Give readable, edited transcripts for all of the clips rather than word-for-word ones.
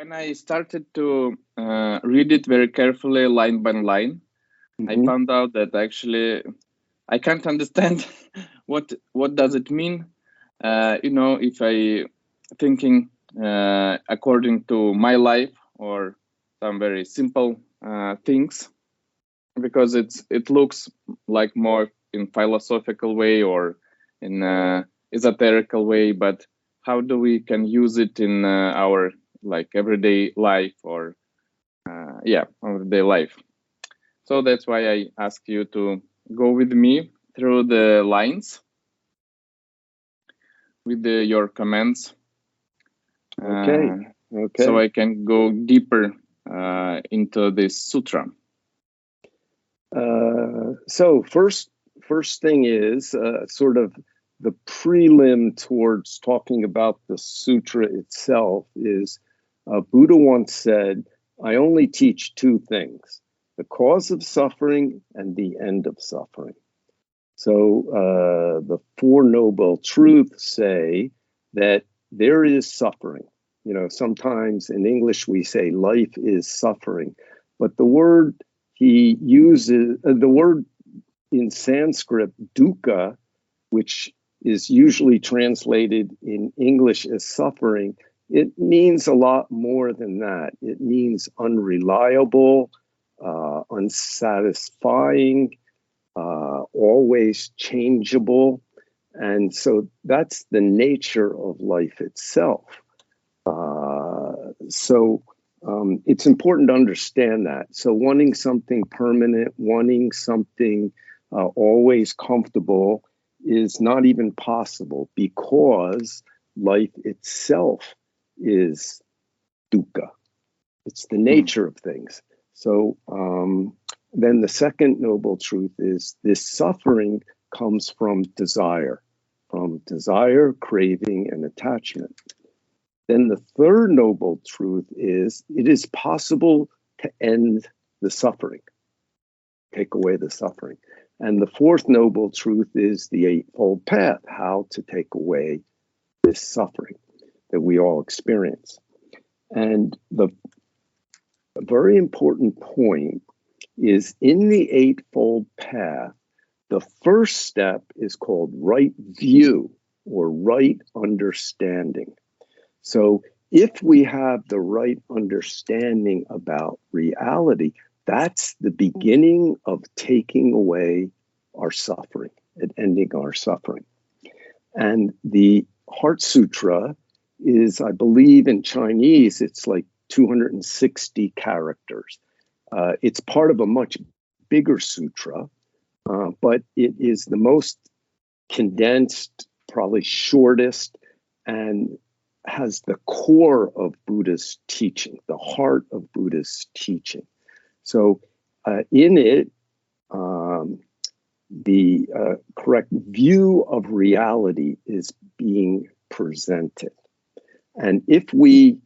when I started to read it very carefully, line by line, I found out that actually I can't understand what does it mean. If I thinking according to my life or some very simple things, because it looks like more in philosophical way or in esoterical way, but how do we can use it in our like everyday life or everyday life? So that's why I ask you to go with me through the lines with your comments. Okay. So I can go deeper into this sutra. So first thing is sort of the prelim towards talking about the sutra itself is Buddha once said, I only teach two things, the cause of suffering and the end of suffering. So the Four Noble Truths say that there is suffering. Sometimes in English we say life is suffering, but the word he uses, the word in Sanskrit, dukkha, which is usually translated in English as suffering, it means a lot more than that. It means unreliable, unsatisfying, always changeable. And so that's the nature of life itself. It's important to understand that. So wanting something permanent, wanting something always comfortable is not even possible because life itself is dukkha. It's the nature of things. So then the second noble truth is this suffering comes from desire, craving, and attachment. Then the third noble truth is it is possible to end the suffering, take away the suffering. And the fourth noble truth is the Eightfold Path, how to take away this suffering that we all experience. And the very important point is in the Eightfold Path, the first step is called right view or right understanding. So if we have the right understanding about reality, that's the beginning of taking away our suffering and ending our suffering. And the Heart Sutra is, I believe in Chinese, it's like 260 characters. It's part of a much bigger sutra, but it is the most condensed, probably shortest, and has the core of Buddha's teaching, the heart of Buddha's teaching. So in it, the correct view of reality is being presented. And if we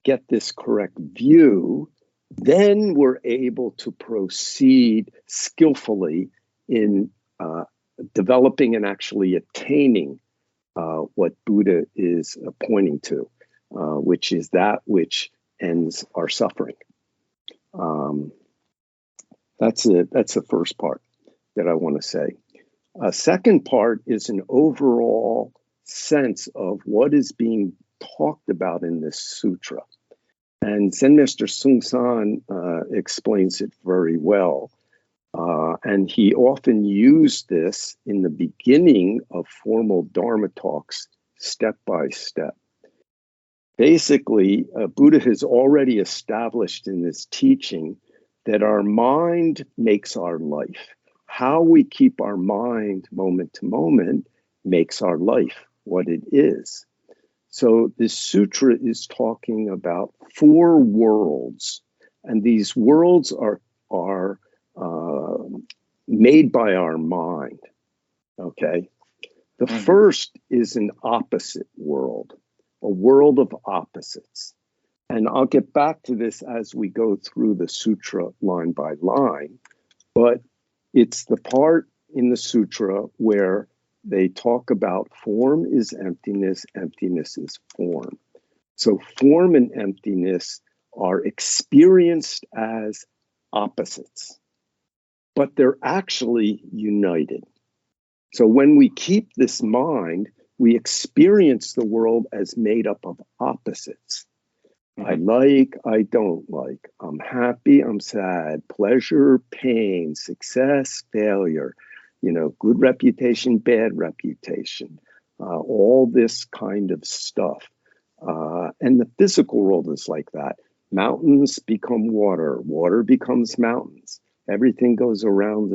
get this correct view, then we're able to proceed skillfully in developing and actually attaining what Buddha is pointing to, which is that which ends our suffering. That's the first part that I want to say. Second part is an overall sense of what is being talked about in this sutra. And Zen Master Sung San explains it very well. And he often used this in the beginning of formal Dharma talks, step by step. Basically, Buddha has already established in this teaching that our mind makes our life. How we keep our mind moment to moment makes our life what it is. So this sutra is talking about 4 worlds, and these worlds are made by our mind, okay? The first is an opposite world, a world of opposites. And I'll get back to this as we go through the sutra line by line, but it's the part in the sutra where they talk about form is emptiness, emptiness is form. So form and emptiness are experienced as opposites, but they're actually united. So when we keep this mind, we experience the world as made up of opposites. I like, I don't like. I'm happy, I'm sad. Pleasure, pain. Success, failure. Good reputation, bad reputation. All this kind of stuff. And the physical world is like that. Mountains become water. Water becomes mountains. Everything goes around.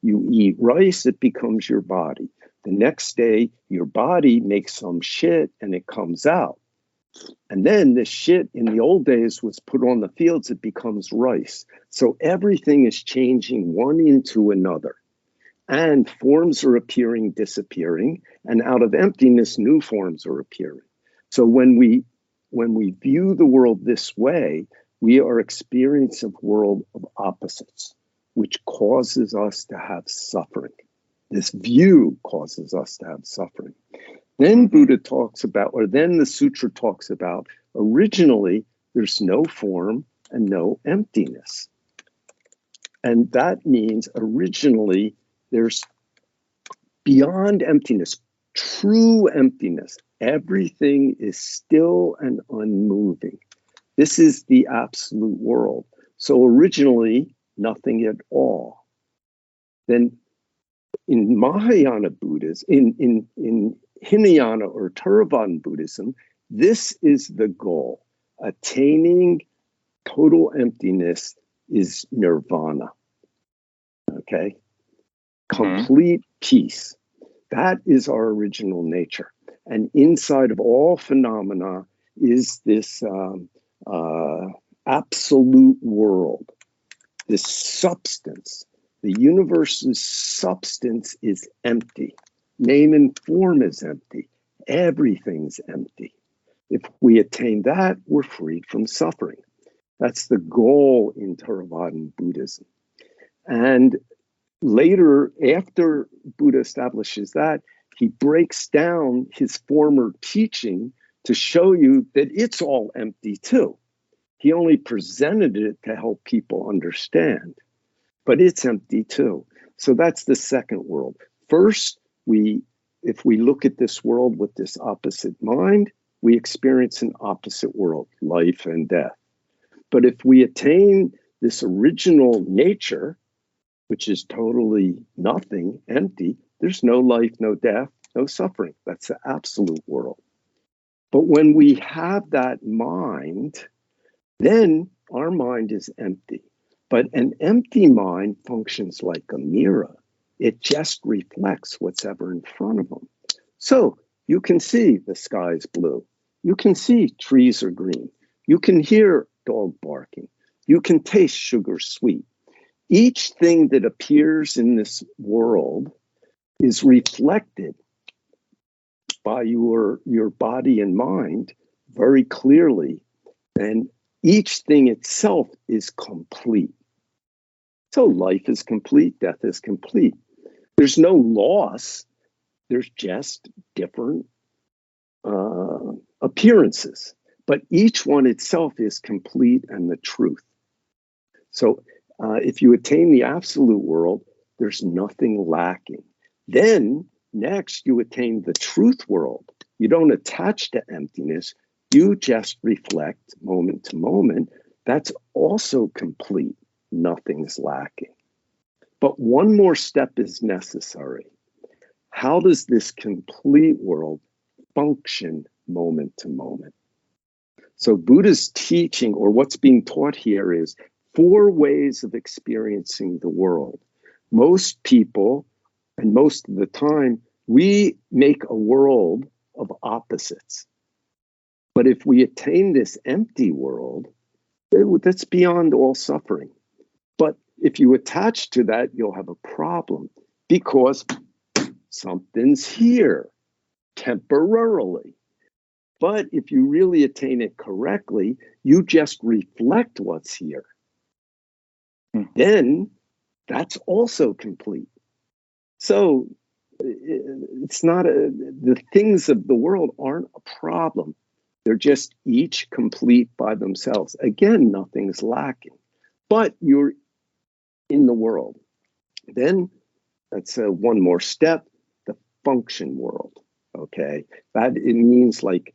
You eat rice, it becomes your body. The next day, your body makes some shit and it comes out. And then the shit in the old days was put on the fields, it becomes rice. So everything is changing one into another. And forms are appearing, disappearing. And out of emptiness, new forms are appearing. So when we view the world this way, we are experiencing a world of opposites, which causes us to have suffering. This view causes us to have suffering. Then Buddha talks about, or then the sutra talks about, originally there's no form and no emptiness. And that means originally there's beyond emptiness, true emptiness. Everything is still and unmoving. This is the absolute world. So originally, nothing at all. Then in Mahayana Buddhism, in Hinayana or Theravada Buddhism, this is the goal. Attaining total emptiness is nirvana. Okay? Complete peace. That is our original nature. And inside of all phenomena is this absolute world, this substance. The universe's substance is empty. Name and form is empty. Everything's empty. If we attain that, we're freed from suffering. That's the goal in Theravada Buddhism. And later, after Buddha establishes that, he breaks down his former teaching to show you that it's all empty too. He only presented it to help people understand, but it's empty too. So that's the second world. First, if we look at this world with this opposite mind, we experience an opposite world, life and death. But if we attain this original nature, which is totally nothing, empty, there's no life, no death, no suffering. That's the absolute world. But when we have that mind, then our mind is empty. But an empty mind functions like a mirror. It just reflects what's ever in front of them. So you can see the sky's blue. You can see trees are green. You can hear dog barking. You can taste sugar sweet. Each thing that appears in this world is reflected by your body and mind very clearly. And each thing itself is complete. So life is complete, death is complete. There's no loss. There's just different appearances. But each one itself is complete and the truth. So if you attain the absolute world, there's nothing lacking. Then next you attain the truth world. You don't attach to emptiness. You just reflect moment to moment. That's also complete. Nothing's lacking. But one more step is necessary. How does this complete world function moment to moment? So Buddha's teaching, or what's being taught here, is 4 ways of experiencing the world. Most people, and most of the time, we make a world of opposites. But if we attain this empty world, that's beyond all suffering. But if you attach to that, you'll have a problem because something's here temporarily. But if you really attain it correctly, you just reflect what's here. Then that's also complete. So it's not the things of the world aren't a problem. They're just each complete by themselves. Again, nothing's lacking. But you're in the world. Then that's one more step, the function world. Okay, that it means like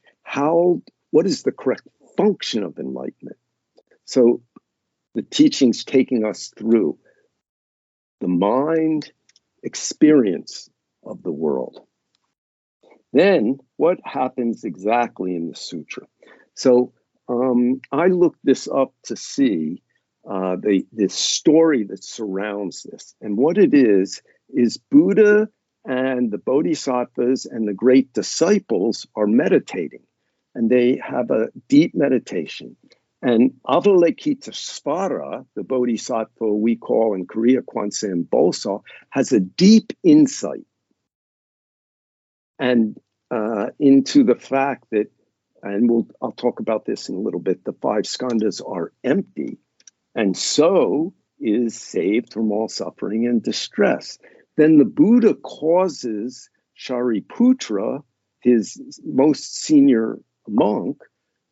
what is the correct function of enlightenment? So the teaching's taking us through the mind experience of the world. Then what happens exactly in the sutra? So I looked this up to see the story that surrounds this. And what it is Buddha and the bodhisattvas and the great disciples are meditating. And they have a deep meditation. And Avalokitesvara, the bodhisattva we call in Korea Kwansen Bosa, has a deep insight and into the fact that, and I'll talk about this in a little bit, the 5 skandhas are empty, and so is saved from all suffering and distress. Then the Buddha causes Shariputra, his most senior monk,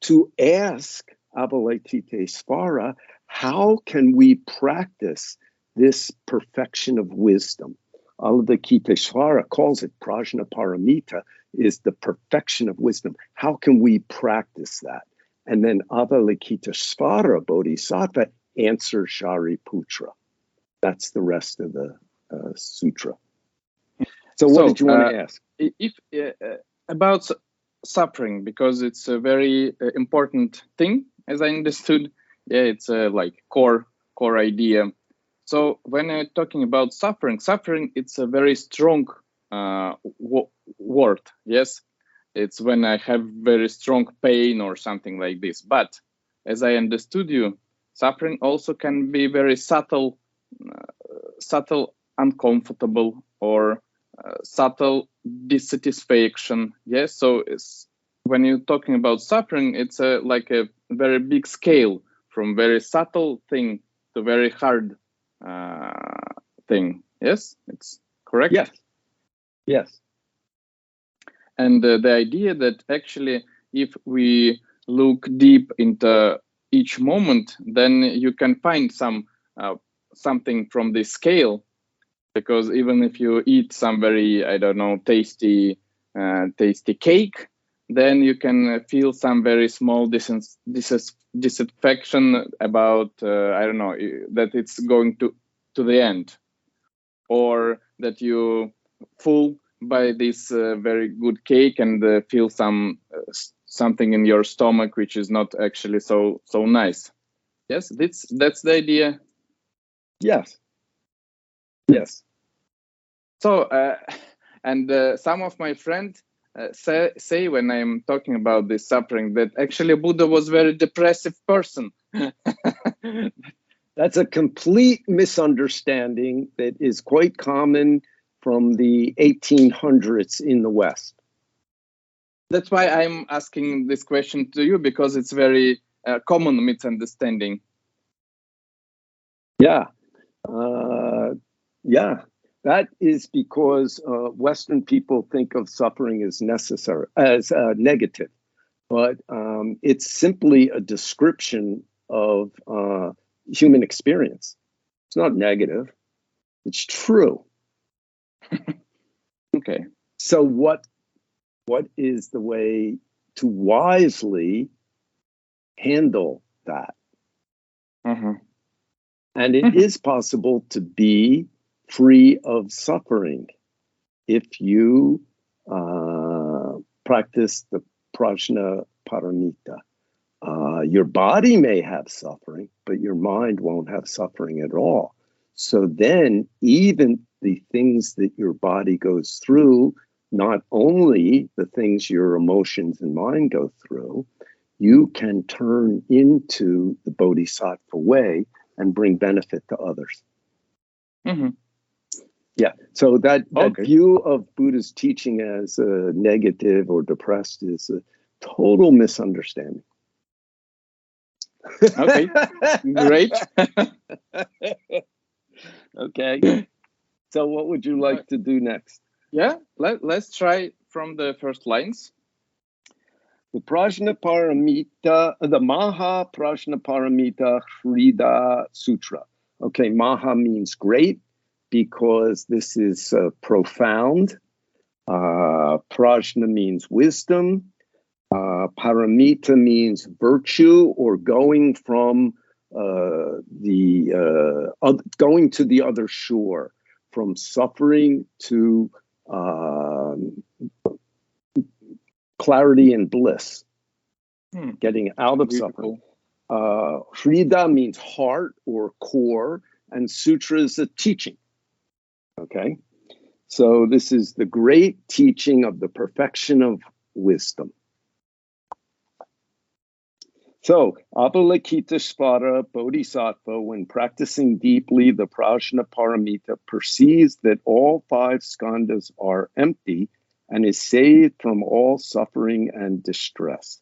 to ask Avalokitesvara, how can we practice this perfection of wisdom? Avalokitesvara calls it Prajna Paramita, is the perfection of wisdom. How can we practice that? And then Avalokitesvara Bodhisattva answers Shariputra. That's the rest of the sutra. So what did you want to ask? If about suffering, because it's a very important thing, as I understood. Yeah, it's a like core idea. So when I'm talking about suffering, it's a very strong word. Yes, it's when I have very strong pain or something like this. But as I understood you, suffering also can be very subtle, uncomfortable, or subtle dissatisfaction. Yes, so when you're talking about suffering, it's like a very big scale from very subtle thing to very hard thing. Yes, it's correct. Yes. And the idea that actually, if we look deep into each moment, then you can find something from this scale. Because even if you eat some very, I don't know, tasty cake, then you can feel some very small dissatisfaction about, I don't know, that it's going to the end, or that you full by this very good cake and feel something in your stomach which is not actually so nice. Yes, that's the idea. Yes. So, and some of my friends say when I'm talking about this suffering that actually Buddha was a very depressive person. That's a complete misunderstanding that is quite common from the 1800s in the West. That's why I'm asking this question to you, because it's very common misunderstanding. Yeah. That is because Western people think of suffering as negative, but it's simply a description of human experience. It's not negative. It's true. Okay. So what is the way to wisely handle that? Mm-hmm. And it is possible to be free of suffering if you practice the Prajna Paramita. Your body may have suffering, but your mind won't have suffering at all. So then even the things that your body goes through, not only the things your emotions and mind go through, you can turn into the Bodhisattva way and bring benefit to others. Mm-hmm. Yeah, so that view of Buddha's teaching as negative or depressed is a total misunderstanding. Okay, great. Okay, so what would you like to do next? Yeah, let's try from the first lines. The Prajna Paramita, the Maha Prajna Paramita Hrdaya Sutra. Okay, Maha means great because this is profound. Prajna means wisdom. Paramita means virtue or going from going to the other shore, from suffering to clarity and bliss, getting out of Beautiful. suffering. Hrdaya means heart or core, and sutra is a teaching. Okay, so this is the great teaching of the perfection of wisdom. So, Avalokitesvara Bodhisattva, when practicing deeply the Prajna Paramita, perceives that all 5 skandhas are empty and is saved from all suffering and distress.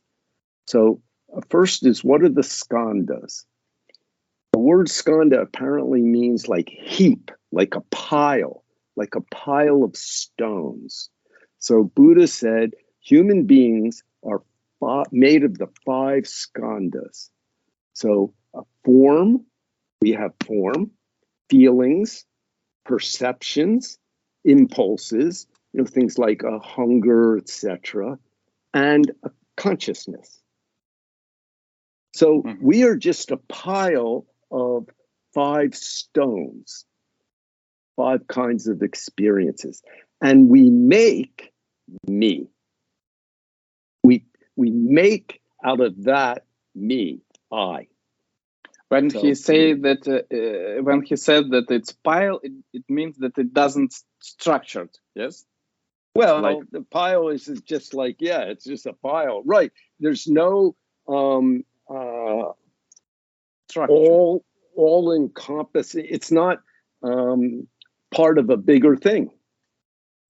So, first is, what are the skandhas? The word skandha apparently means like heap, like a pile of stones. So, Buddha said human beings are made of the 5 skandhas. So form, we have form, feelings, perceptions, impulses, things like a hunger, etc., and a consciousness. So we are just a pile of 5 stones, 5 kinds of experiences, and we make me. We make out of that me, I. When he said that it's pile, it means that it doesn't structured. Yes. Well, the pile is just like, it's just a pile, right? There's no structure. all encompassing. It's not part of a bigger thing.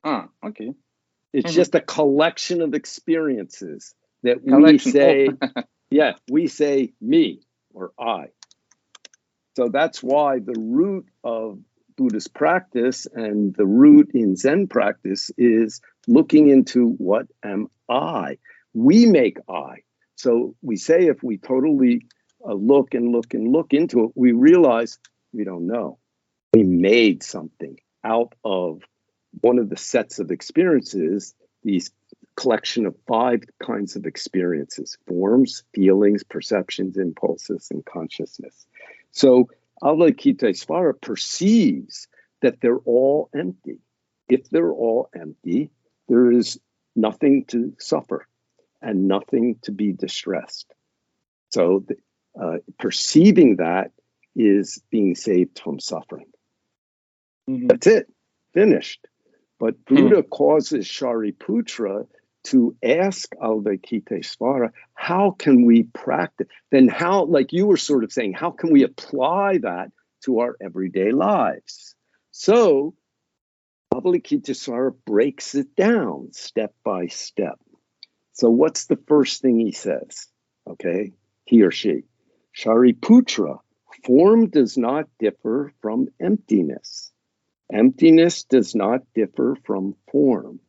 Okay. It's just a collection of experiences that we say, we say me or I. So that's why the root of Buddhist practice and the root in Zen practice is looking into what am I? We make I. So we say if we totally look into it, we realize we don't know. We made something out of one of the sets of experiences, these collection of 5 kinds of experiences: forms, feelings, perceptions, impulses, and consciousness. So Avalokitesvara perceives that they're all empty. If they're all empty, there is nothing to suffer and nothing to be distressed. So perceiving that is being saved from suffering. That's it, finished. But Buddha causes Shariputra to ask Avalokitesvara, how can we practice? Then how, like you were sort of saying, how can we apply that to our everyday lives? So Avalokitesvara breaks it down step by step. So what's the first thing he says? Okay, he or she. Shariputra, form does not differ from emptiness. Emptiness does not differ from form.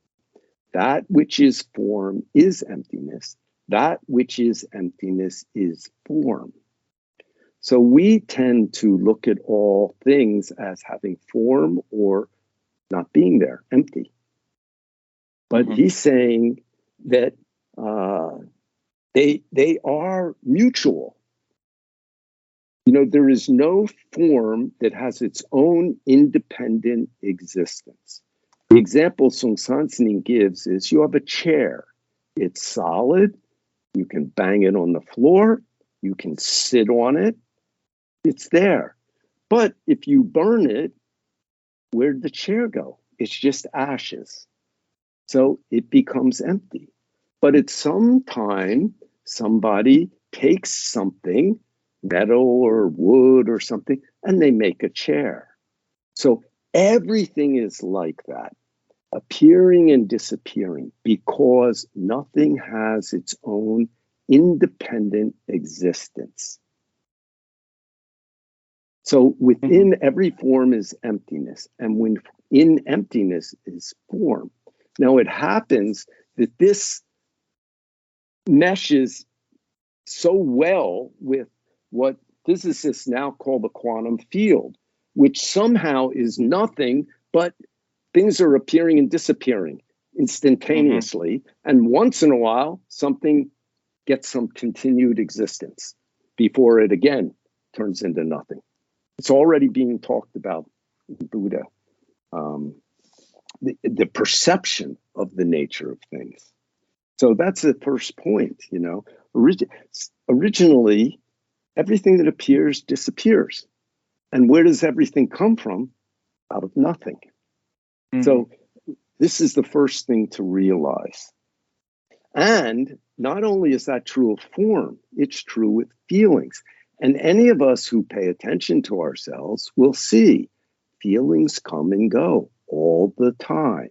That which is form is emptiness. That which is emptiness is form. So we tend to look at all things as having form or not being there, empty. But he's saying that they are mutual. There is no form that has its own independent existence. The example Sung Sansanin gives is you have a chair. It's solid. You can bang it on the floor. You can sit on it. It's there. But if you burn it, where'd the chair go? It's just ashes. So it becomes empty. But at some time, somebody takes something, metal or wood or something, and they make a chair. So everything is like that, appearing and disappearing, because nothing has its own independent existence. So within every form is emptiness, and when in emptiness is form. Now it happens that this meshes so well with what physicists now call the quantum field, which somehow is nothing but things are appearing and disappearing instantaneously. And once in a while, something gets some continued existence before it again turns into nothing. It's already being talked about in Buddha, the perception of the nature of things. So that's the first point, you know. Originally, everything that appears disappears. And where does everything come from? Out of nothing. So this is the first thing to realize. And not only is that true of form, it's true with feelings. And any of us who pay attention to ourselves will see feelings come and go all the time.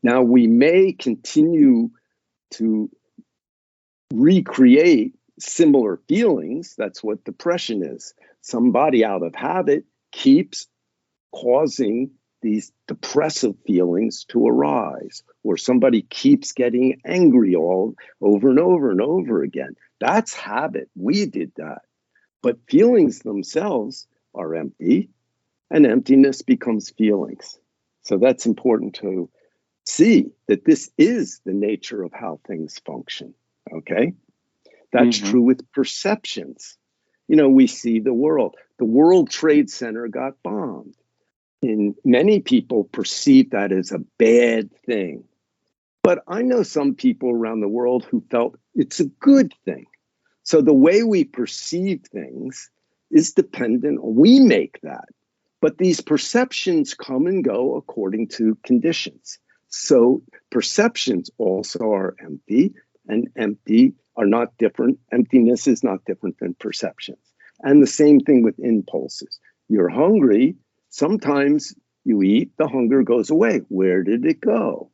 Now, we may continue to recreate similar feelings. That's what depression is. Somebody out of habit keeps causing these depressive feelings to arise, or somebody keeps getting angry all over and over and over again. That's habit. We did that. But feelings themselves are empty, and emptiness becomes feelings. So that's important to see that this is the nature of how things function, okay? That's true with perceptions. You know, we see the world. The World Trade Center got bombed. And many people perceive that as a bad thing. But I know some people around the world who felt it's a good thing. So the way we perceive things is dependent, we make that. But these perceptions come and go according to conditions. So perceptions also are empty, and empty are not different. Emptiness is not different than perceptions. And the same thing with impulses. You're hungry. Sometimes you eat, the hunger goes away. Where did it go?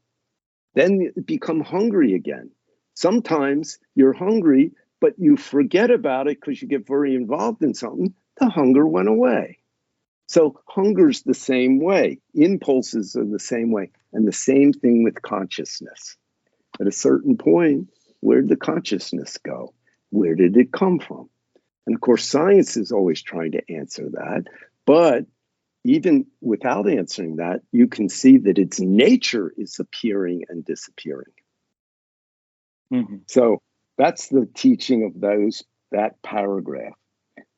Then you become hungry again. Sometimes you're hungry, but you forget about it because you get very involved in something. The hunger went away. So hunger's the same way. Impulses are the same way. And the same thing with consciousness. At a certain point, where did the consciousness go? Where did it come from? And of course, science is always trying to answer that. But even without answering that, you can see that its nature is appearing and disappearing. So that's the teaching of that paragraph.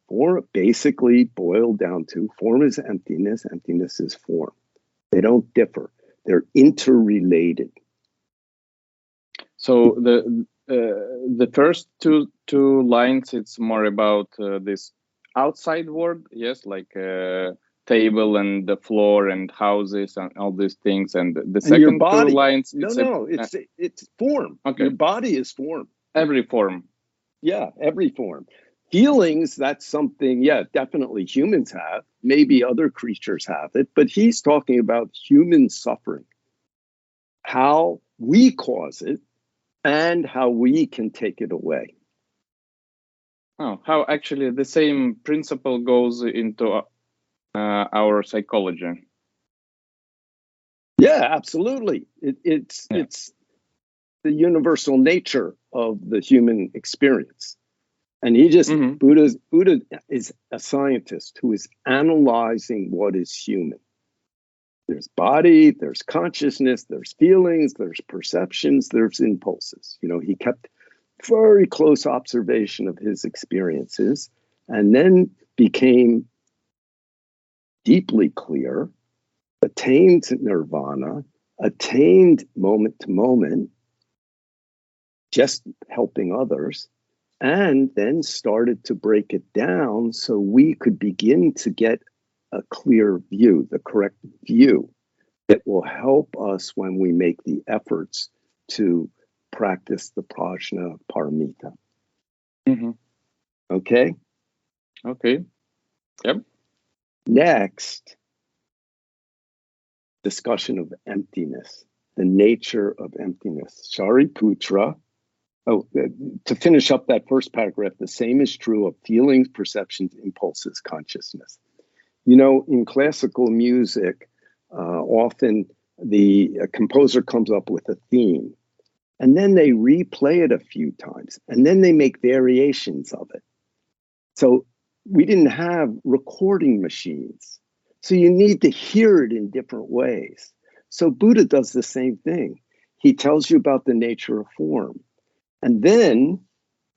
Form basically boiled down to form is emptiness, emptiness is form. They don't differ. They're interrelated. So the first two lines, it's more about this outside world, yes, like table and the floor and houses and all these things. And the second two lines, it's form. Okay. Your body is form. Every form. Yeah, every form. Feelings, that's something, yeah, definitely humans have. Maybe other creatures have it, but he's talking about human suffering. How we cause it and how we can take it away. Oh, how actually the same principle goes into our psychology. Yeah, absolutely. It's the universal nature of the human experience. And he just, Buddha is a scientist who is analyzing what is human. There's body, there's consciousness, there's feelings, there's perceptions, there's impulses. You know, he kept very close observation of his experiences and then became deeply clear, attained nirvana, attained moment to moment, just helping others, and then started to break it down so we could begin to get a clear view, the correct view that will help us when we make the efforts to practice the Prajna Paramita. Okay? Okay. Yep. Next, discussion of emptiness, the nature of emptiness. Shariputra. To finish up that first paragraph, the same is true of feelings, perceptions, impulses, consciousness. You know, in classical music, often the composer comes up with a theme, and then they replay it a few times, and then they make variations of it. So we didn't have recording machines. So you need to hear it in different ways. So Buddha does the same thing. He tells you about the nature of form. And then,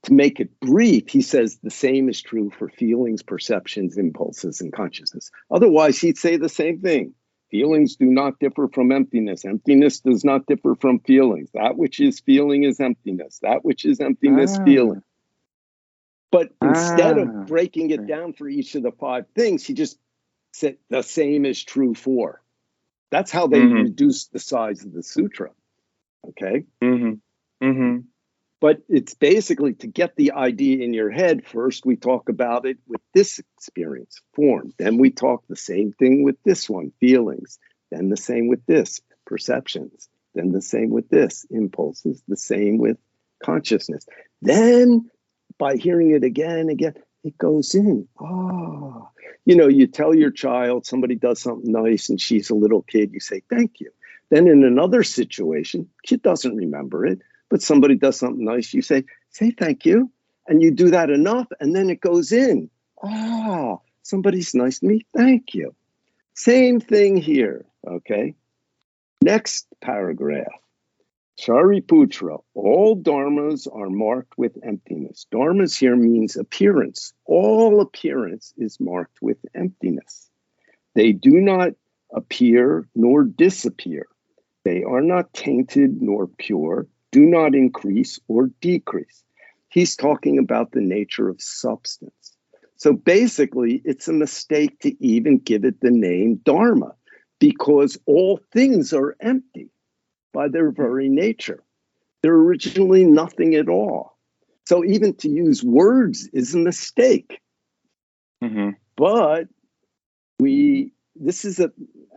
to make it brief, he says the same is true for feelings, perceptions, impulses, and consciousness. Otherwise, he'd say the same thing. Feelings do not differ from emptiness. Emptiness does not differ from feelings. That which is feeling is emptiness. That which is emptiness, feeling. But instead of breaking it down for each of the 5 things, he just said the same is true for. That's how they reduced the size of the sutra. Okay? But it's basically to get the idea in your head. First, we talk about it with this experience, form. Then we talk the same thing with this one, feelings. Then the same with this, perceptions. Then the same with this, impulses. The same with consciousness. Then, by hearing it again, it goes in. You know, you tell your child somebody does something nice and she's a little kid, you say, thank you. Then in another situation, kid doesn't remember it, but somebody does something nice, you say thank you. And you do that enough, and then it goes in. Somebody's nice to me, thank you. Same thing here, okay? Next paragraph. Shariputra, all dharmas are marked with emptiness. Dharmas here means appearance. All appearance is marked with emptiness. They do not appear nor disappear. They are not tainted nor pure, do not increase or decrease. He's talking about the nature of substance. So basically, it's a mistake to even give it the name dharma, because all things are empty by their very nature. They're originally nothing at all. So even to use words is a mistake. But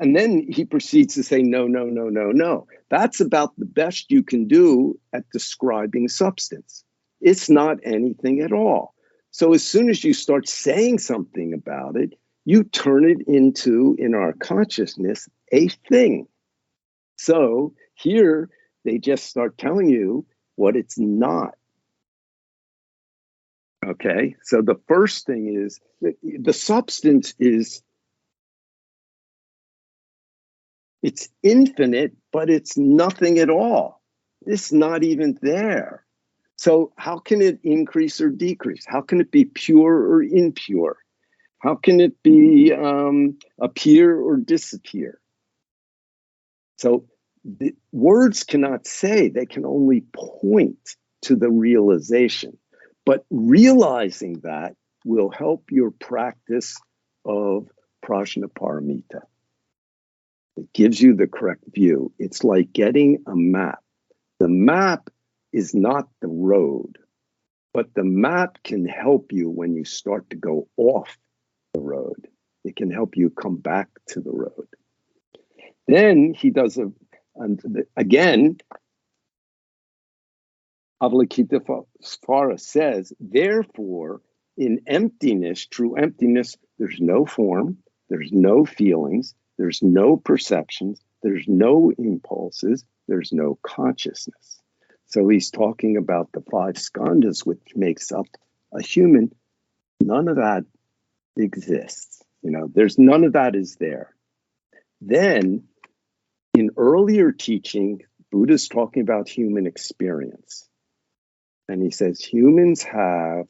and then he proceeds to say, no. That's about the best you can do at describing substance. It's not anything at all. So as soon as you start saying something about it, you turn it into, in our consciousness, a thing. So here, they just start telling you what it's not. Okay, so the first thing is, the substance is, it's infinite, but it's nothing at all. It's not even there. So how can it increase or decrease? How can it be pure or impure? How can it be appear or disappear? So the words cannot say, they can only point to the realization. But realizing that will help your practice of Prajna Paramita. It gives you the correct view. It's like getting a map. The map is not the road, but the map can help you when you start to go off the road. It can help you come back to the road. Then he does again, Avalokitesvara says, therefore, in emptiness, true emptiness, there's no form, there's no feelings, there's no perceptions, there's no impulses, there's no consciousness. So he's talking about the 5 skandhas, which makes up a human. None of that exists. You know, there's none of that is there. Then, in earlier teaching, Buddha's talking about human experience. And he says humans have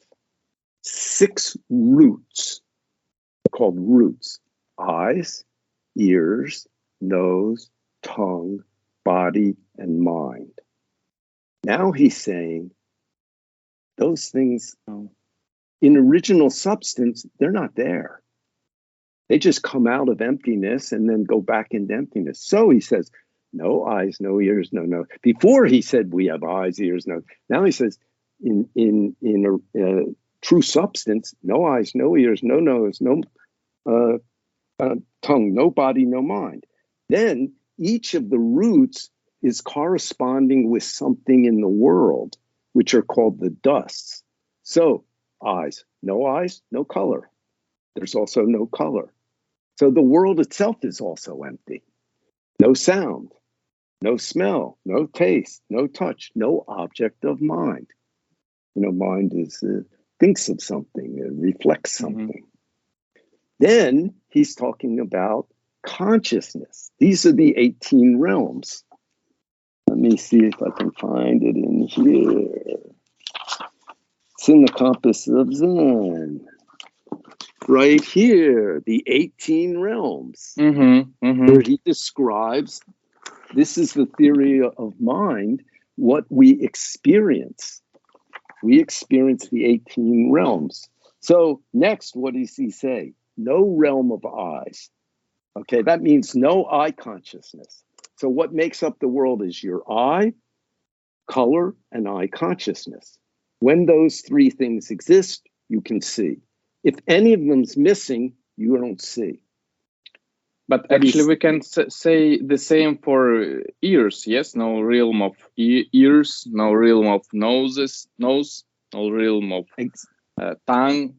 6 roots, called roots: eyes, ears, nose, tongue, body, and mind. Now he's saying those things in original substance, they're not there. They just come out of emptiness and then go back into emptiness. So he says, no eyes, no ears, no nose. Before he said we have eyes, ears, nose. Now he says in true substance, no eyes, no ears, no nose, no tongue, no body, no mind. Then each of the roots is corresponding with something in the world, which are called the dusts. So eyes, no color. There's also no color. So the world itself is also empty. No sound. no smell, no taste, no touch, no object of mind. Mind is thinks of something, it reflects something. Then he's talking about consciousness. These are the 18 realms. Let me see if I can find it in here. It's in the Compass of Zen. Right here, the 18 realms, where he describes, this is the theory of mind, what we experience. We experience the 18 realms. So next, what does he say? No realm of eyes. Okay, that means no eye consciousness. So what makes up the world is your eye, color, and eye consciousness. When those three things exist, you can see. If any of them's missing, you don't see. But actually, we can say the same for ears, yes? No realm of ears, no realm of nose, no realm of tongue.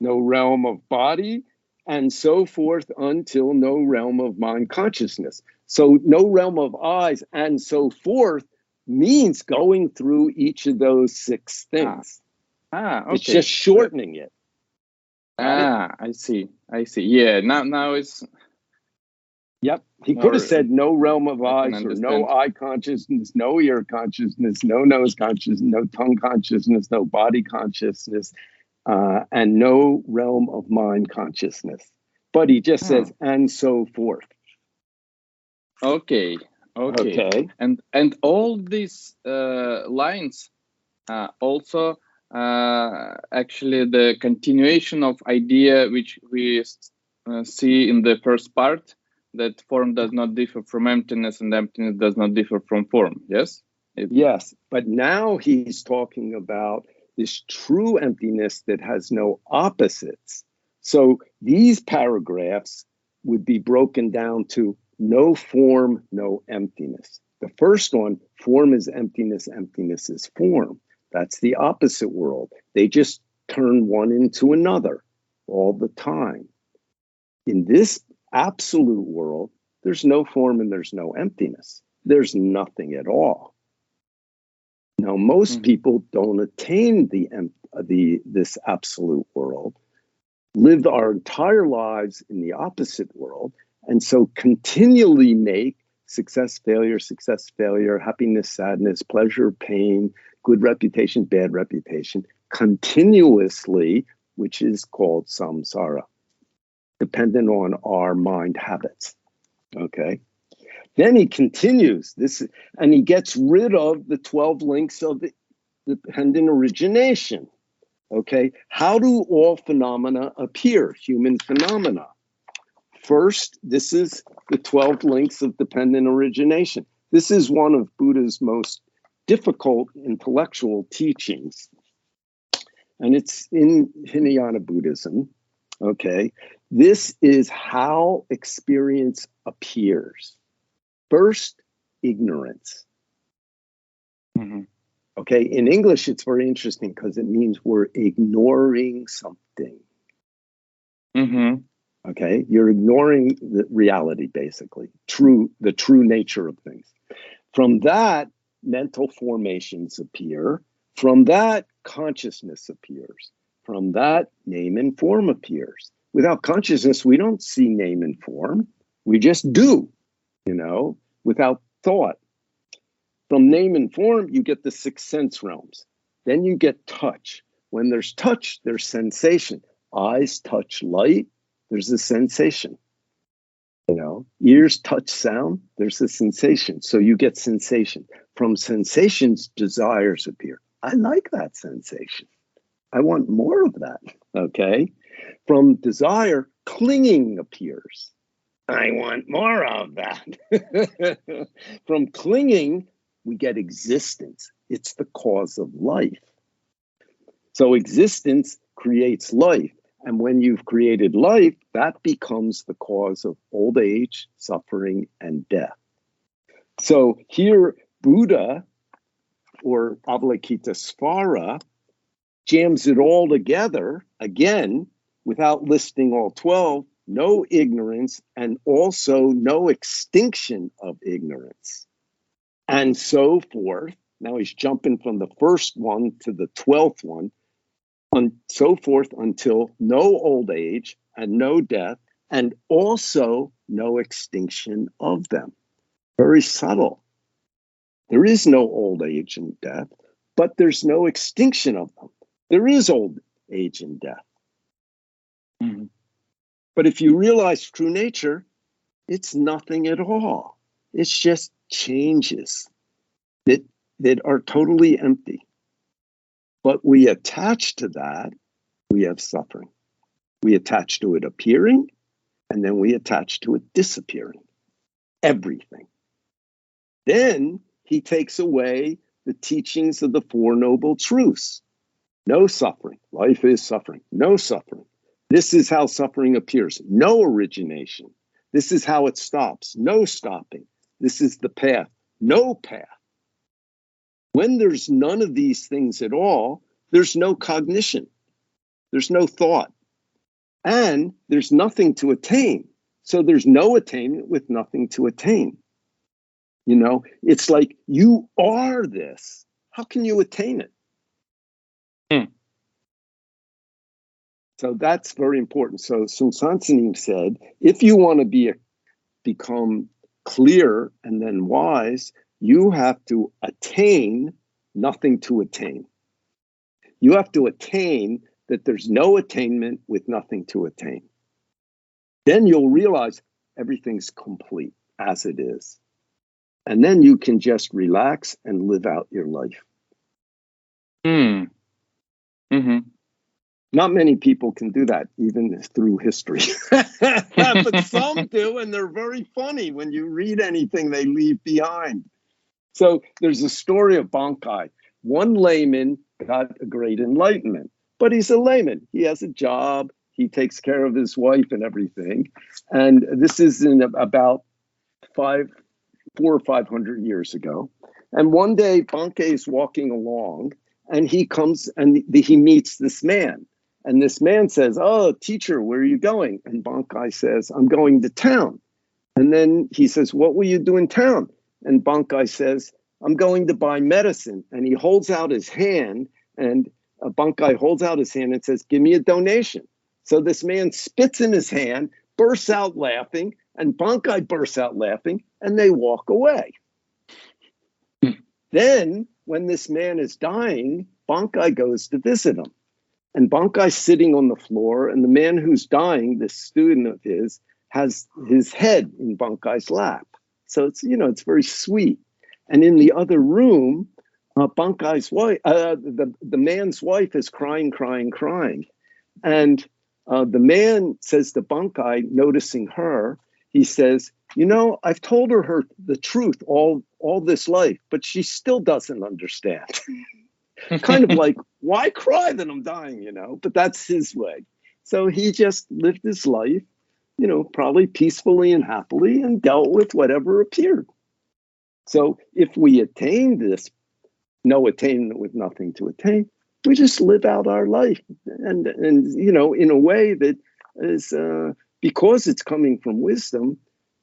No realm of body, and so forth until no realm of mind consciousness. So no realm of eyes and so forth means going through each of those 6 things. Okay. It's just shortening it. I see. Yeah, now it's... Yep. He could have said no realm of eyes or no eye consciousness, no ear consciousness, no nose consciousness, no tongue consciousness, no body consciousness, and no realm of mind consciousness. But he just says, and so forth. Okay. And all these lines also actually the continuation of idea which we see in the first part, that form does not differ from emptiness and emptiness does not differ from form, yes? Yes, but now he's talking about this true emptiness that has no opposites. So these paragraphs would be broken down to no form, no emptiness. The first one, form is emptiness, emptiness is form. That's the opposite world. They just turn one into another all the time. In this absolute world, there's no form and there's no emptiness. There's nothing at all. Now, most people don't attain this absolute world, live our entire lives in the opposite world, and so continually make success, failure, happiness, sadness, pleasure, pain, good reputation, bad reputation, continuously, which is called samsara, dependent on our mind habits. Okay. Then he continues this, and he gets rid of the 12 links of the dependent origination. Okay, how do all phenomena appear? Human phenomena. First, this is the 12 links of dependent origination. This is one of Buddha's most difficult intellectual teachings, and it's in Hinayana Buddhism. Okay, this is how experience appears. First, ignorance. Okay, in English, it's very interesting because it means we're ignoring something. Okay, you're ignoring the reality, basically, the true nature of things. From that, mental formations appear. From that, consciousness appears. From that, name and form appears. Without consciousness, we don't see name and form. We just do, without thought. From name and form, you get the 6 sense realms. Then you get touch. When there's touch, there's sensation. Eyes touch light, there's a sensation. Ears touch sound, there's a sensation. So you get sensation. From sensations, desires appear. I like that sensation. I want more of that. Okay. From desire, clinging appears. I want more of that. From clinging, we get existence. It's the cause of life. So existence creates life. And when you've created life, that becomes the cause of old age, suffering, and death. So here, Buddha, or Avalokitesvara, jams it all together, again, without listing all 12, no ignorance, and also no extinction of ignorance, and so forth. Now he's jumping from the first one to the 12th one, and so forth until no old age and no death, and also no extinction of them. Very subtle. There is no old age and death, but there's no extinction of them. There is old age and death. Mm-hmm. But if you realize true nature, it's nothing at all. It's just changes that are totally empty. But we attach to that, we have suffering. We attach to it appearing, and then we attach to it disappearing. Everything. Then he takes away the teachings of the Four Noble Truths. No suffering. Life is suffering. No suffering. This is how suffering appears. No origination. This is how it stops. No stopping. This is the path. No path. When there's none of these things at all, there's no cognition. There's no thought. And there's nothing to attain. So there's no attainment with nothing to attain. You know, it's like you are this. How can you attain it? So that's very important. So Sunim said, if you want to become clear and then wise, you have to attain nothing to attain. You have to attain that there's no attainment with nothing to attain. Then you'll realize everything's complete as it is. And then you can just relax and live out your life. Mm-hmm. Not many people can do that, even through history. But some do, and they're very funny when you read anything they leave behind. So there's a story of Bankei. One layman got a great enlightenment, but he's a layman. He has a job. He takes care of his wife and everything. And this is in about 400 or 500 years ago. And one day, Bankei is walking along, and he comes and he meets this man. And this man says, "Oh, teacher, where are you going?" And Bankei says, "I'm going to town." And then he says, "What will you do in town?" And Bankei says, "I'm going to buy medicine." And he holds out his hand, and Bankei holds out his hand and says, "Give me a donation." So this man spits in his hand, bursts out laughing, and Bankei bursts out laughing, and they walk away. Then, when this man is dying, Bankei goes to visit him. And Bankei's sitting on the floor, and the man who's dying, this student of his, has his head in Bankei's lap. So it's, you know, it's very sweet. And in the other room, Bankei's wife, the man's wife is crying. And the man says to Bankei, noticing her, he says, "You know, I've told her the truth all this life, but she still doesn't understand." Kind of like, why cry that I'm dying, you know? But that's his way. So he just lived his life, you know, probably peacefully and happily, and dealt with whatever appeared. So if we attain this, no attainment with nothing to attain, we just live out our life. And you know, in a way that is, because it's coming from wisdom,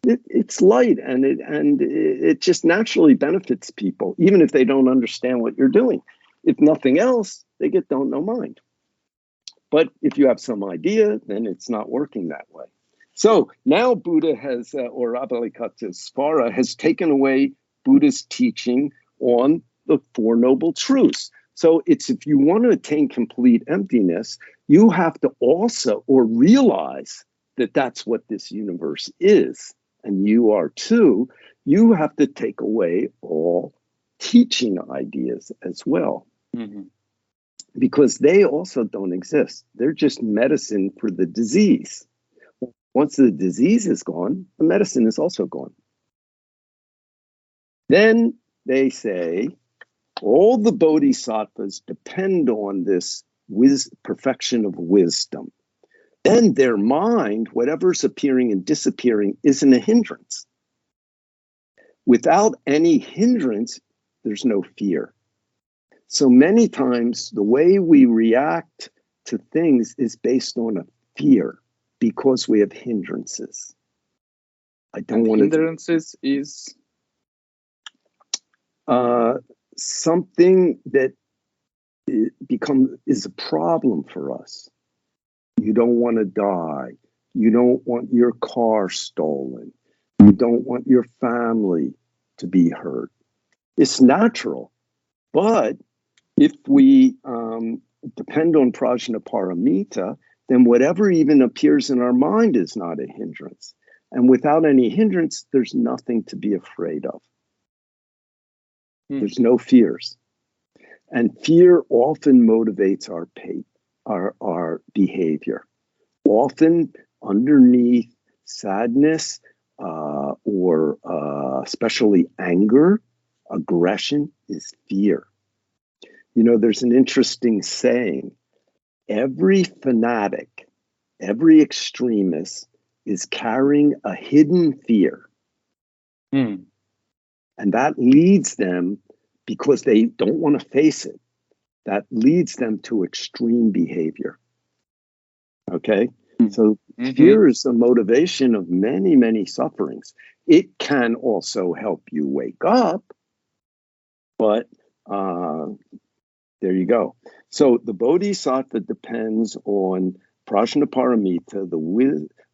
it's light, and it just naturally benefits people, even if they don't understand what you're doing. If nothing else, they get don't know mind. But if you have some idea, then it's not working that way. So now Buddha has, or Avalokitesvara has taken away Buddha's teaching on the Four Noble Truths. So it's, if you want to attain complete emptiness, you have to also, or realize that that's what this universe is, and you are too. You have to take away all teaching ideas as well. Mm-hmm. Because they also don't exist. They're just medicine for the disease. Once the disease is gone, the medicine is also gone. Then they say all the bodhisattvas depend on this perfection of wisdom. Then their mind, whatever's appearing and disappearing, isn't a hindrance. Without any hindrance, there's no fear. So many times the way we react to things is based on a fear. because we have hindrances. I don't want to. Hindrances is something that is a problem for us. You don't want to die. You don't want your car stolen. You don't want your family to be hurt. It's natural. But if we depend on Prajna Paramita, then whatever even appears in our mind is not a hindrance. And without any hindrance, there's nothing to be afraid of. There's no fears. And fear often motivates our behavior. Often underneath sadness or especially anger, aggression is fear. You know, there's an interesting saying. Every fanatic, every extremist is carrying a hidden fear. And that leads them, because they don't want to face it, that leads them to extreme behavior. Okay? So fear is the motivation of many, many sufferings. It can also help you wake up, but there you go. So the Bodhisattva depends on Prajna Paramita,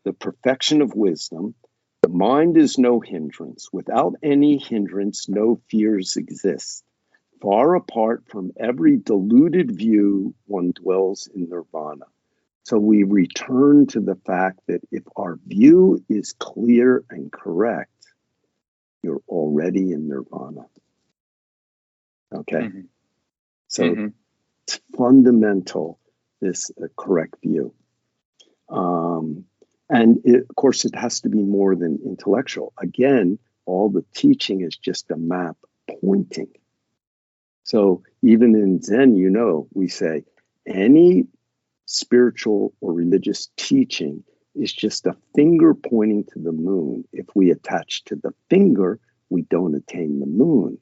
the perfection of wisdom. The mind is no hindrance. Without any hindrance, no fears exist. Far apart from every deluded view, one dwells in Nirvana. So we return to the fact that if our view is clear and correct, you're already in Nirvana. Okay? So it's fundamental, this correct view. Of course, it has to be more than intellectual. Again, all the teaching is just a map pointing. So even in Zen, you know, we say any spiritual or religious teaching is just a finger pointing to the moon. If we attach to the finger, we don't attain the moon.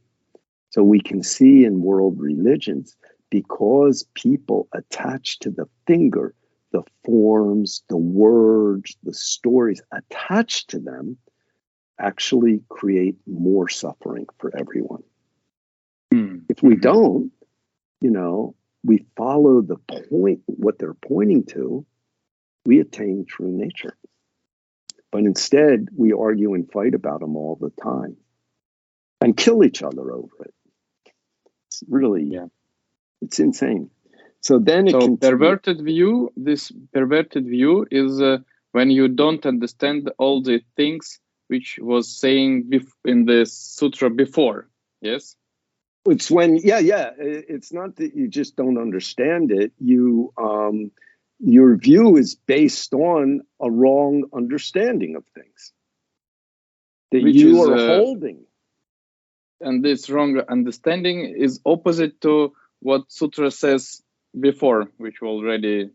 So we can see in world religions, because people attach to the finger, the forms, the words, the stories attached to them actually create more suffering for everyone. If we don't, you know, we follow the point, what they're pointing to, we attain true nature. But instead, we argue and fight about them all the time and kill each other over it. It's really, it's insane. So then it perverted view, this perverted view is when you don't understand all the things which was saying in the sutra before, yes? It's when, it's not that you just don't understand it. You, your view is based on a wrong understanding of things that which you are holding. And this wrong understanding is opposite to what Sutra says before, which we already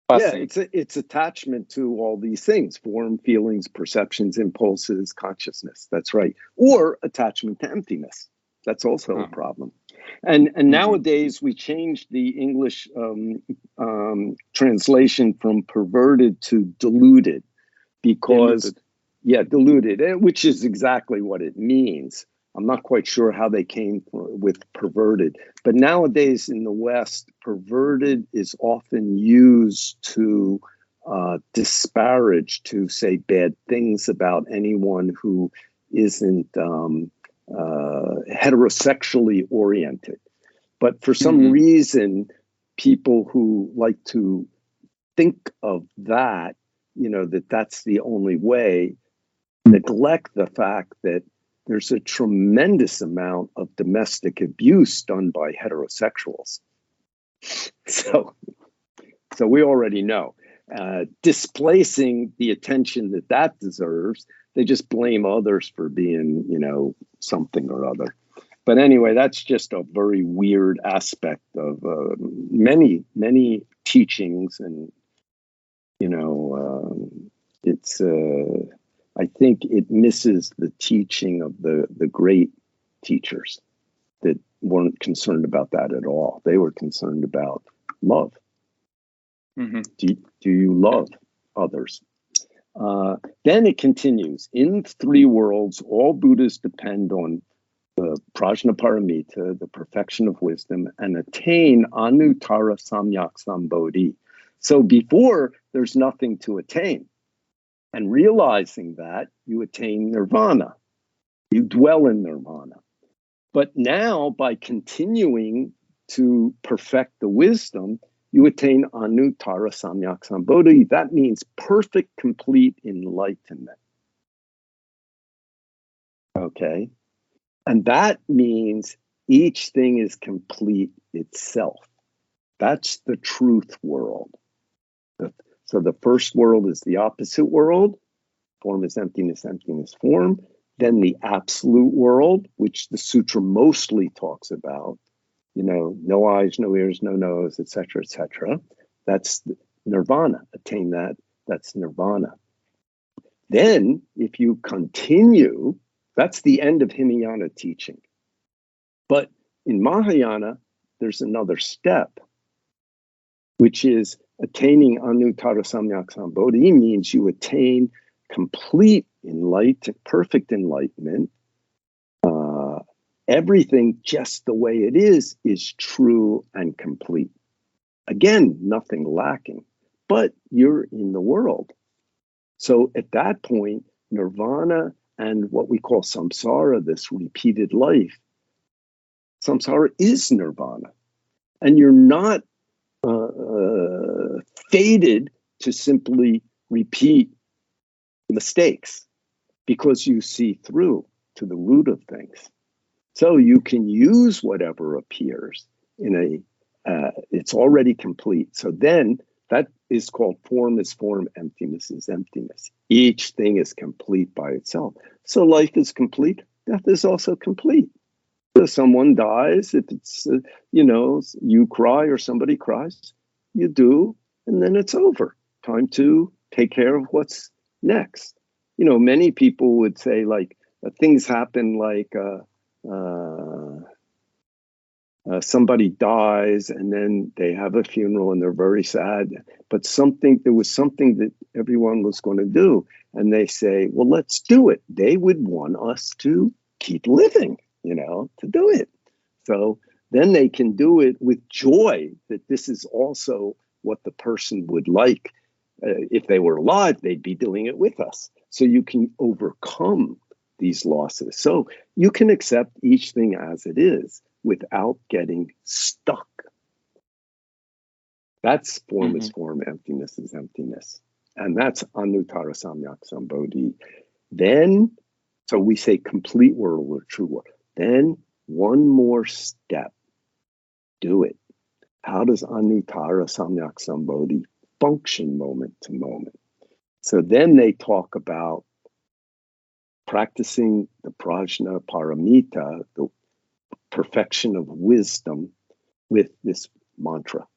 passing. Yeah, it's attachment to all these things: form, feelings, perceptions, impulses, consciousness. That's right. Or attachment to emptiness. That's also a problem. And nowadays we changed the English translation from perverted to deluded, because deluded, which is exactly what it means. I'm not quite sure how they came with perverted, but nowadays in the West, perverted is often used to disparage, to say bad things about anyone who isn't heterosexually oriented. But for some reason, people who like to think of that, you know, that's the only way, neglect the fact that there's a tremendous amount of domestic abuse done by heterosexuals. So we already know. Displacing the attention that deserves, they just blame others for being, you know, something or other. But anyway, that's just a very weird aspect of many, many teachings. And, you know, it's, I think it misses the teaching of the great teachers that weren't concerned about that at all. They were concerned about love. Do you love? others. Then it continues. In 3 worlds, all Buddhas depend on the Prajna Paramita, the perfection of wisdom, and attain Anuttara Samyak Sambodhi. So before, there's nothing to attain. And realizing that, you attain Nirvana. You dwell in Nirvana. But now, by continuing to perfect the wisdom, you attain Anuttara Samyak Sambodhi. That means perfect, complete enlightenment. Okay? And that means each thing is complete itself. That's the truth world. So the first world is the opposite world. Form is emptiness, emptiness, form. Then the absolute world, which the sutra mostly talks about. No eyes, no ears, no nose, etc., etc. That's nirvana. Attain that. That's nirvana. Then, if you continue, that's the end of Hinayana teaching. But in Mahayana, there's another step, which is attaining Anuttara Samyak Sambodhi means you attain complete enlightenment, perfect enlightenment. Everything just the way it is true and complete. Again, nothing lacking, but you're in the world. So at that point, nirvana and what we call samsara, this repeated life, samsara is nirvana. And you're not fated to simply repeat mistakes because you see through to the root of things. So you can use whatever appears in it's already complete. So then that is called form is form, emptiness is emptiness. Each thing is complete by itself. So life is complete, death is also complete. So someone dies, if it's, you cry or somebody cries, you do, and then it's over. Time to take care of what's next. Many people would say things happen somebody dies and then they have a funeral and they're very sad, but there was something that everyone was going to do. And they say, well, let's do it. They would want us to keep living, to do it. So then they can do it with joy that this is also what the person would like. If they were alive, they'd be doing it with us. So you can overcome these losses. So you can accept each thing as it is without getting stuck. That's form is form, emptiness is emptiness. And that's Anuttara Samyak Sambodhi. Then, so we say complete world or true world. Then one more step. Do it. How does Anuttara Samyak Sambodhi function moment to moment? So then they talk about practicing the Prajna Paramita, the perfection of wisdom, with this mantra.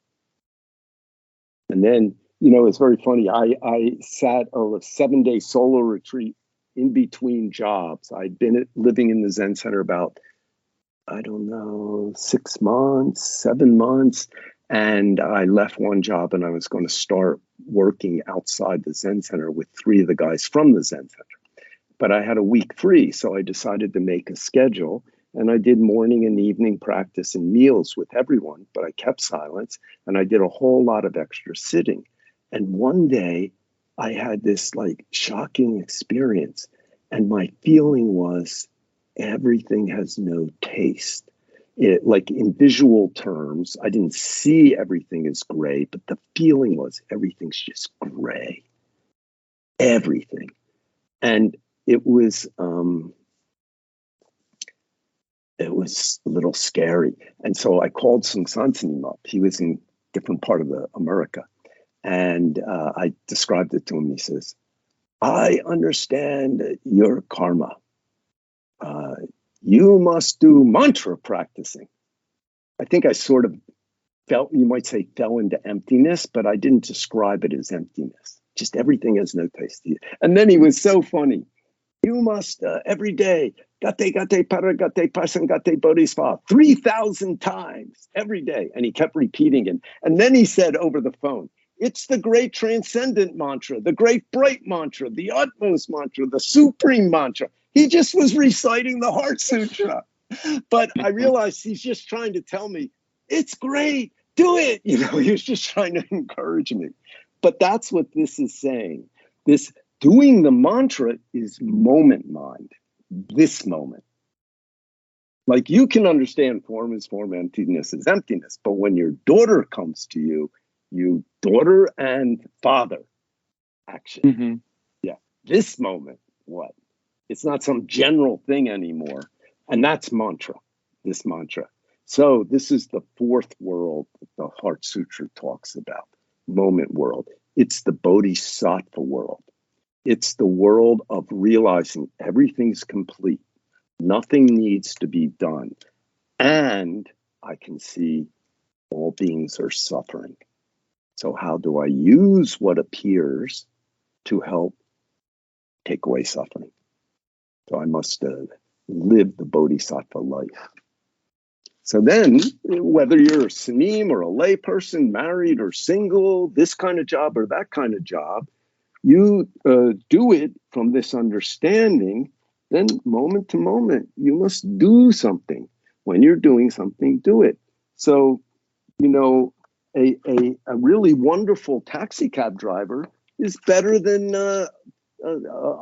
And then, it's very funny. I sat on a 7-day solo retreat in between jobs. I'd been living in the Zen Center about, 6 months, 7 months. And I left one job and I was going to start working outside the Zen Center with 3 of the guys from the Zen Center. But I had a week free, so I decided to make a schedule. And I did morning and evening practice and meals with everyone, but I kept silence. And I did a whole lot of extra sitting. And one day I had this shocking experience. And my feeling was everything has no taste. In visual terms, I didn't see everything as gray, but the feeling was everything's just gray. Everything. And it was a little scary. And so I called Sung Sansanim up. He was in a different part of America. And I described it to him. He says, I understand your karma. You must do mantra practicing. I think I sort of fell into emptiness, but I didn't describe it as emptiness. Just everything has no taste. And then he was so funny. You must every day, gate, paragate, parasamgate, bodhisattva, 3,000 times every day. And he kept repeating it. And then he said over the phone, It's the great transcendent mantra, the great bright mantra, the utmost mantra, the supreme mantra. He just was reciting the Heart Sutra. But I realized he's just trying to tell me, it's great, do it. You know, he was just trying to encourage me. But that's what this is saying. This doing the mantra is moment mind, this moment. Like you can understand form is form, emptiness is emptiness. But when your daughter comes to you, you daughter and father action. Yeah, this moment, what? It's not some general thing anymore. And that's mantra, this mantra. So this is the fourth world that the Heart Sutra talks about, moment world. It's the Bodhisattva world. It's the world of realizing everything's complete. Nothing needs to be done. And I can see all beings are suffering. So how do I use what appears to help take away suffering? So I must live the Bodhisattva life. So then, whether you're a Sunim or a lay person, married or single, this kind of job or that kind of job, you do it from this understanding, then moment to moment, you must do something. When you're doing something, do it. So, you know, a really wonderful taxi cab driver is better than a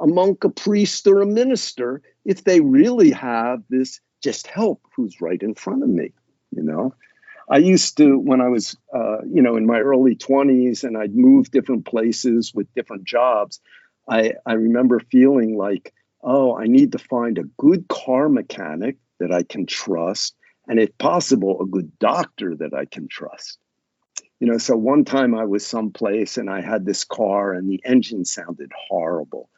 monk, a priest, or a minister if they really have this just help who's right in front of me, you know. I used to, when I was, you know, in my early 20s and I'd move different places with different jobs, I remember feeling like, oh, I need to find a good car mechanic that I can trust, and if possible, a good doctor that I can trust. You know, so one time I was someplace and I had this car and the engine sounded horrible.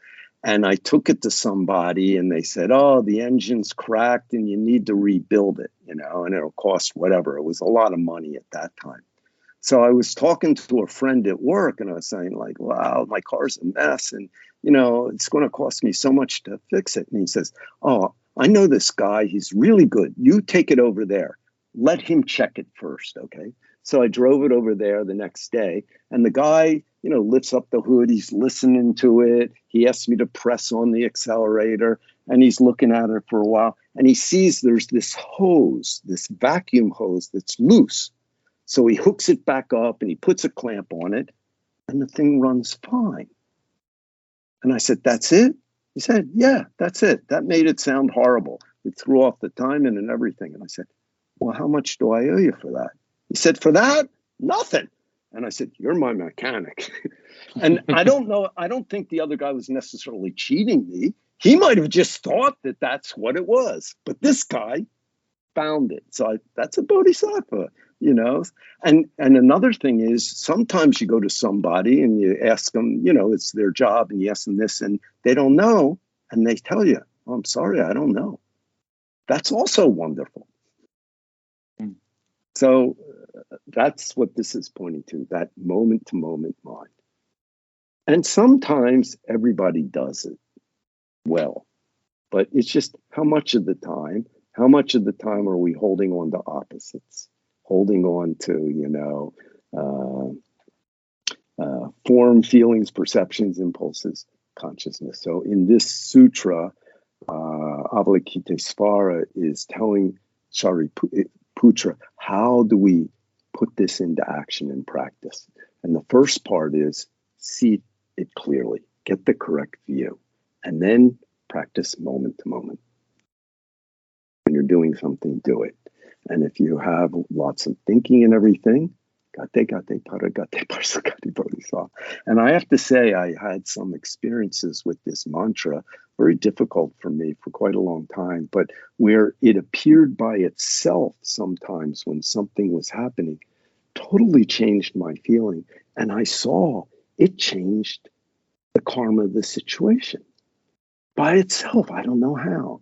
And I took it to somebody and they said, oh, the engine's cracked and you need to rebuild it, you know, and it'll cost whatever. It was a lot of money at that time. So I was talking to a friend at work and I was saying like, wow, my car's a mess and, you know, it's going to cost me so much to fix it. And he says, oh, I know this guy. He's really good. You take it over there. Let him check it first, okay? So I drove it over there the next day and the guy, you know, lifts up the hood. He's listening to it. He asks me to press on the accelerator and he's looking at it for a while and he sees there's this hose, this vacuum hose that's loose. So he hooks it back up and he puts a clamp on it and the thing runs fine. And I said, that's it? He said, yeah, that's it. That made it sound horrible. It threw off the timing and everything. And I said, well, how much do I owe you for that? He said, for that, nothing. And I said, you're my mechanic. And I don't know. I don't think the other guy was necessarily cheating me. He might have just thought that that's what it was. But this guy found it. So that's a bodhisattva, you know. And another thing is sometimes you go to somebody and you ask them, you know, it's their job and you ask them this and they don't know. And they tell you, oh, I'm sorry, I don't know. That's also wonderful. So that's what this is pointing to, that moment-to-moment mind. And sometimes everybody does it well, but it's just how much of the time are we holding on to opposites, holding on to, you know, form, feelings, perceptions, impulses, consciousness. So in this sutra, Avalokitesvara is telling Shariputra, how do we put this into action and practice? And the first part is see it clearly, get the correct view, and then practice moment to moment. When you're doing something, do it. And if you have lots of thinking and everything, gate, paragate, parasamgate, bodhisattva. And I have to say, I had some experiences with this mantra, very difficult for me for quite a long time, but where it appeared by itself sometimes when something was happening, totally changed my feeling. And I saw it changed the karma of the situation by itself. I don't know how.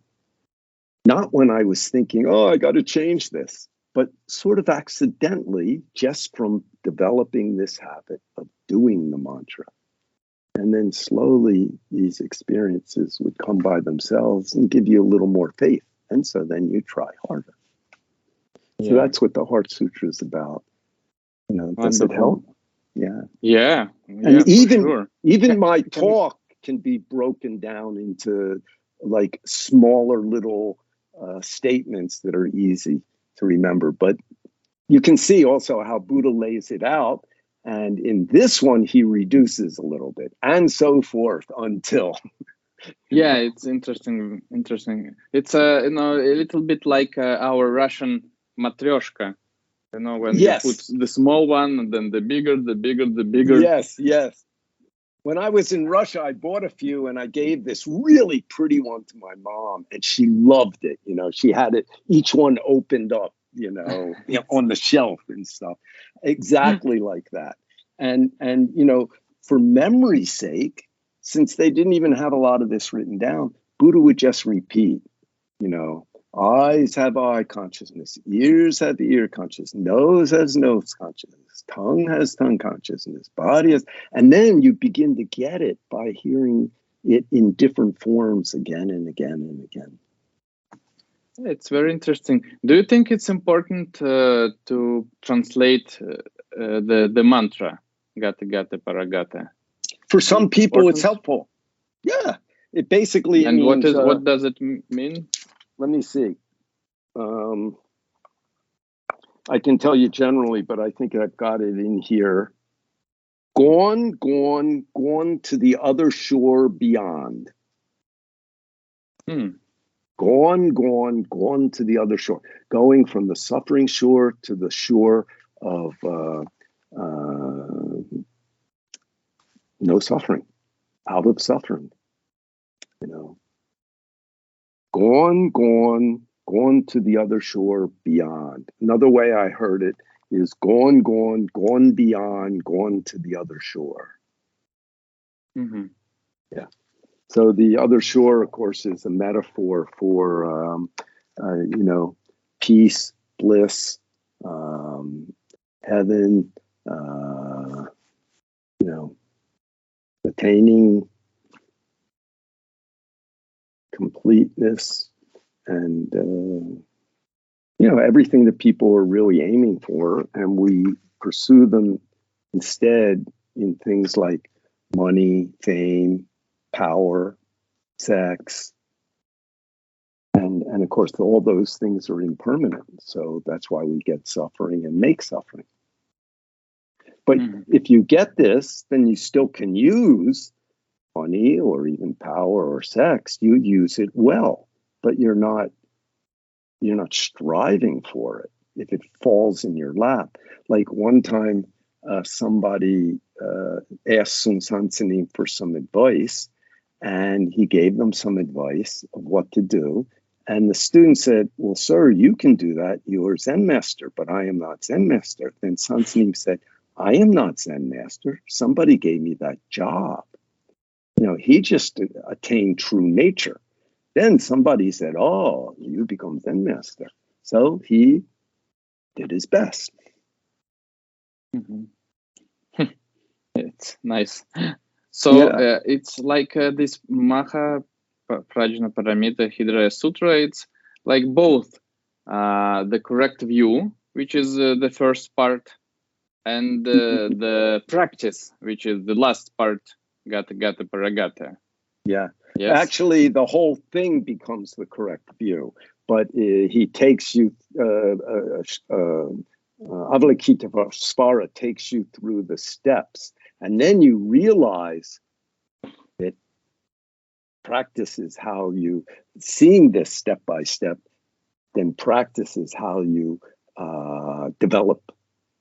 Not when I was thinking, oh, I got to change this, but sort of accidentally, just from developing this habit of doing the mantra. And then slowly these experiences would come by themselves and give you a little more faith. And so then you try harder. Yeah. So that's what the Heart Sutra is about. You know, does it help? Yeah, And for sure. even my talk can be broken down into like smaller little statements that are easy to remember. But you can see also how Buddha lays it out. And in this one, he reduces a little bit, and so forth until. Yeah, it's interesting. It's a little bit like our Russian matryoshka. When you put the small one and then the bigger. Yes. When I was in Russia, I bought a few and I gave this really pretty one to my mom, and she loved it. She had it, each one opened up, on the shelf and stuff, exactly like that. And for memory's sake, since they didn't even have a lot of this written down, Buddha would just repeat, eyes have eye consciousness, ears have ear consciousness, nose has nose consciousness, tongue has tongue consciousness, body has, and then you begin to get it by hearing it in different forms again and again and again. It's very interesting. Do you think it's important to translate the mantra, gata gata paragate? For some people, it's helpful. Yeah, it basically means. And what does it mean? Let me see. I can tell you generally, but I think I've got it in here. Gone to the other shore beyond. Gone to the other shore. Going from the suffering shore to the shore of no suffering, out of suffering. Gone to the other shore beyond. Another way I heard it is gone beyond, gone to the other shore. Yeah. So the other shore, of course, is a metaphor for, peace, bliss, heaven, attaining completeness, and everything that people are really aiming for, and we pursue them instead in things like money, fame, power, sex, and of course all those things are impermanent, so that's why we get suffering and make suffering. But if you get this, then you still can use money or even power or sex. You use it well, but you're not striving for it if it falls in your lap. Like one time somebody asked Sun Sunim for some advice, and he gave them some advice of what to do. And the student said, well, sir, you can do that. You are Zen master, but I am not Zen master. Then Sun Sunim said, I am not Zen master. Somebody gave me that job. He just attained true nature. Then somebody said, oh, you become Zen master. So he did his best. It's nice. So it's like this Maha, Prajna Paramita, Hrdaya Sutra. It's like both the correct view, which is the first part, and the practice, which is the last part, gata gata paragate. Yeah. Yes. Actually, the whole thing becomes the correct view, but he takes you, Avalokitesvara takes you through the steps, and then you realize that practice is how you, seeing this step by step, then practice is how you develop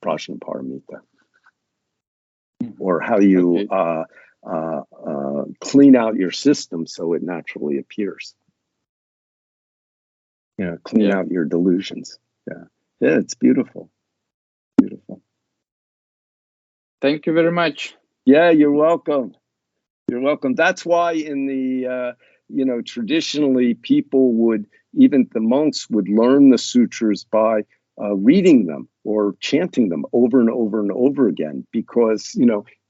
Prajna Paramita, or how you clean out your system so it naturally appears. Clean out your delusions. Yeah, it's beautiful. Beautiful. Thank you very much. Yeah, you're welcome. You're welcome. That's why in the, traditionally people would, even the monks would learn the sutras by reading them or chanting them over and over and over again, because,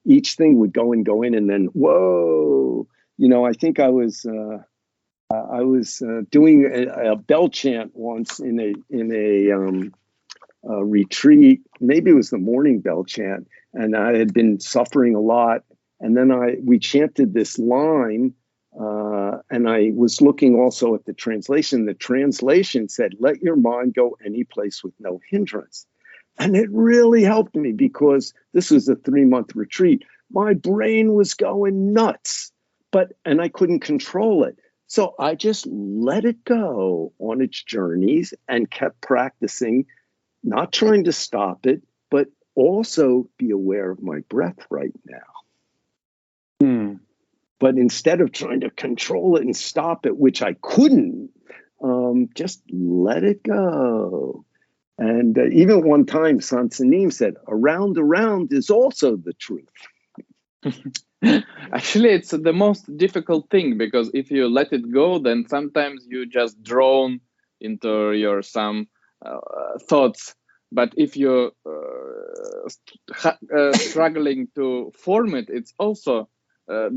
each thing would go in and then, whoa, I think I was doing a bell chant once in a retreat. Maybe it was the morning bell chant, and I had been suffering a lot. And then we chanted this line, and I was looking also at the translation. The translation said, "Let your mind go any place with no hindrance." And it really helped me because this was a 3-month retreat. My brain was going nuts, and I couldn't control it. So I just let it go on its journeys and kept practicing, not trying to stop it, but also be aware of my breath right now. But instead of trying to control it and stop it, which I couldn't, just let it go. And even one time, Sunim said, around is also the truth. Actually, it's the most difficult thing, because if you let it go, then sometimes you just drown into your some thoughts. But if you're struggling to form it, it's also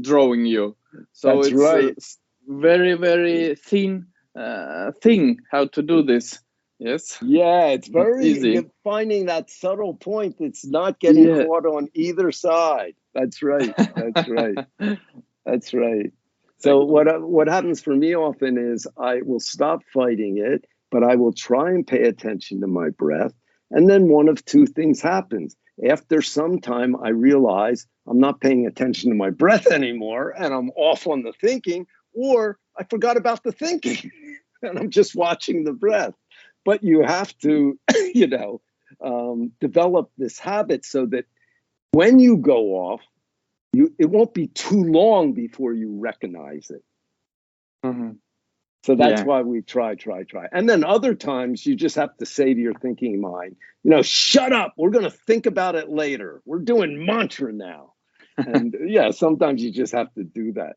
drawing you. So That's it's right. a very, very thin thing how to do this. Yes. Yeah, it's very easy. Finding that subtle point that's not getting caught on either side. That's right. That's right. That's right. So what happens for me often is I will stop fighting it, but I will try and pay attention to my breath. And then one of two things happens. After some time, I realize I'm not paying attention to my breath anymore, and I'm off on the thinking, or I forgot about the thinking, and I'm just watching the breath. But you have to, develop this habit so that when you go off, it won't be too long before you recognize it. So that's why we try. And then other times you just have to say to your thinking mind, shut up. We're going to think about it later. We're doing mantra now. And sometimes you just have to do that.